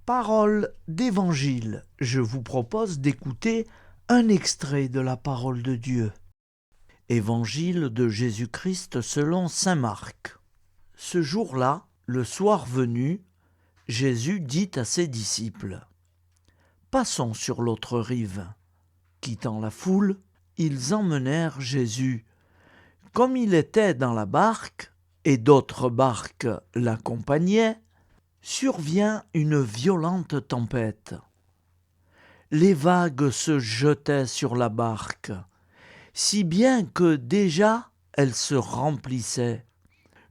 Parole d'Évangile. Je vous propose d'écouter un extrait de la parole de Dieu. Évangile de Jésus-Christ selon saint Marc. Ce jour-là, le soir venu, Jésus dit à ses disciples : « Passons sur l'autre rive. » Quittant la foule, ils emmenèrent Jésus. Comme il était dans la barque, et d'autres barques l'accompagnaient, survient une violente tempête. Les vagues se jetaient sur la barque, si bien que déjà elle se remplissait.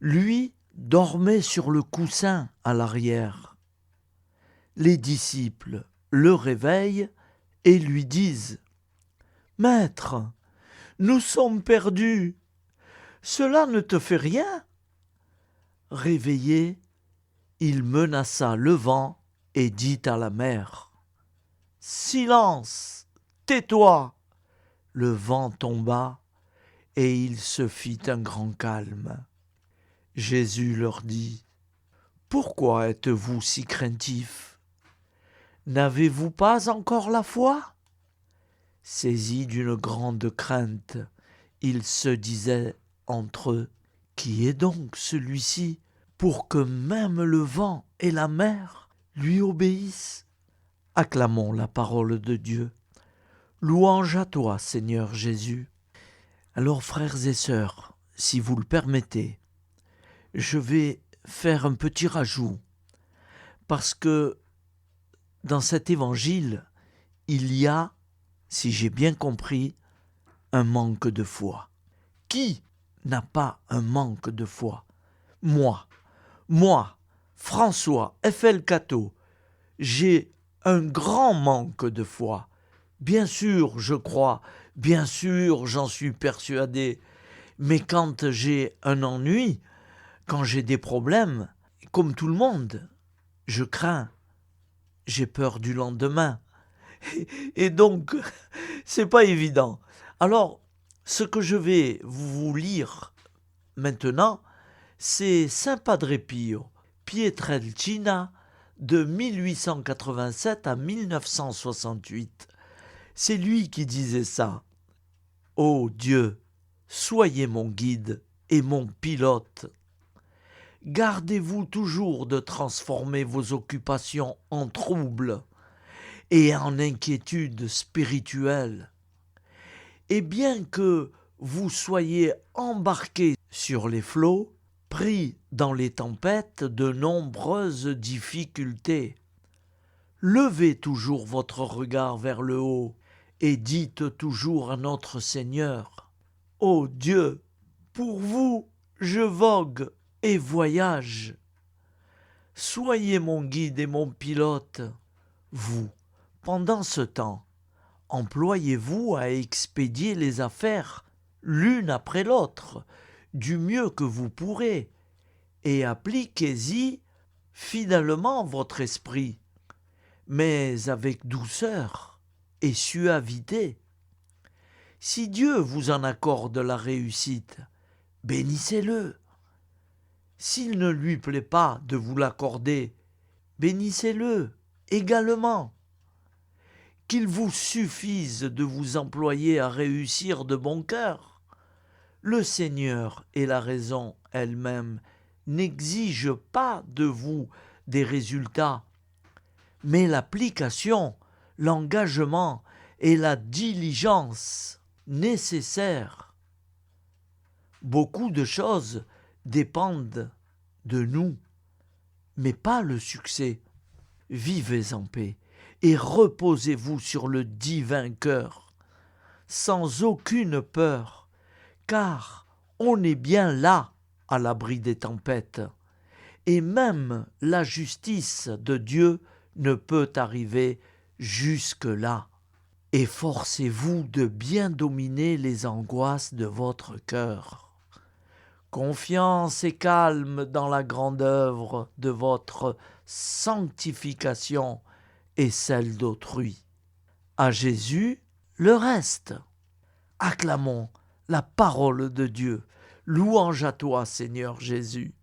Lui dormait sur le coussin à l'arrière. Les disciples le réveillent et lui disent : « Maître, nous sommes perdus. Cela ne te fait rien ?» Réveillé, il menaça le vent et dit à la mer : « Silence, tais-toi !» Le vent tomba et il se fit un grand calme. Jésus leur dit : « Pourquoi êtes-vous si craintifs ? N'avez-vous pas encore la foi ? » Saisis d'une grande crainte, ils se disaient entre eux : « Qui est donc celui-ci pour que même le vent et la mer lui obéissent ?» Acclamons la parole de Dieu. Louange à toi, Seigneur Jésus. Alors, frères et sœurs, si vous le permettez, je vais faire un petit rajout, parce que dans cet évangile, il y a, si j'ai bien compris, un manque de foi. Qui n'a pas un manque de foi ? Moi, François F.L. Cateau, j'ai un grand manque de foi. Bien sûr, je crois, bien sûr, j'en suis persuadé, mais quand j'ai un ennui, quand j'ai des problèmes, comme tout le monde, je crains, j'ai peur du lendemain. Et donc, c'est pas évident. Alors, ce que je vais vous lire maintenant, c'est Saint Padre Pio, Pietrelcina, de 1887 à 1968. C'est lui qui disait ça. « Ô Dieu, soyez mon guide et mon pilote. Gardez-vous toujours de transformer vos occupations en troubles et en inquiétudes spirituelles. Et bien que vous soyez embarqués sur les flots, pris dans les tempêtes de nombreuses difficultés, levez toujours votre regard vers le haut et dites toujours à notre Seigneur : « Ô Dieu, pour vous, je vogue et voyage. Soyez mon guide et mon pilote. Vous, pendant ce temps, employez-vous à expédier les affaires l'une après l'autre, du mieux que vous pourrez, et appliquez-y fidèlement votre esprit, mais avec douceur et suavité. Si Dieu vous en accorde la réussite, bénissez-le. S'il ne lui plaît pas de vous l'accorder, bénissez-le également. Qu'il vous suffise de vous employer à réussir de bon cœur. Le Seigneur et la raison elle-même n'exigent pas de vous des résultats, mais l'application, l'engagement et la diligence nécessaires. Beaucoup de choses dépendent de nous, mais pas le succès. Vivez en paix et reposez-vous sur le divin cœur, sans aucune peur, car on est bien là, à l'abri des tempêtes, et même la justice de Dieu ne peut arriver jusque-là. Efforcez-vous de bien dominer les angoisses de votre cœur. Confiance et calme dans la grande œuvre de votre sanctification et celle d'autrui. À Jésus, le reste. Acclamons la parole de Dieu. Louange à toi, Seigneur Jésus.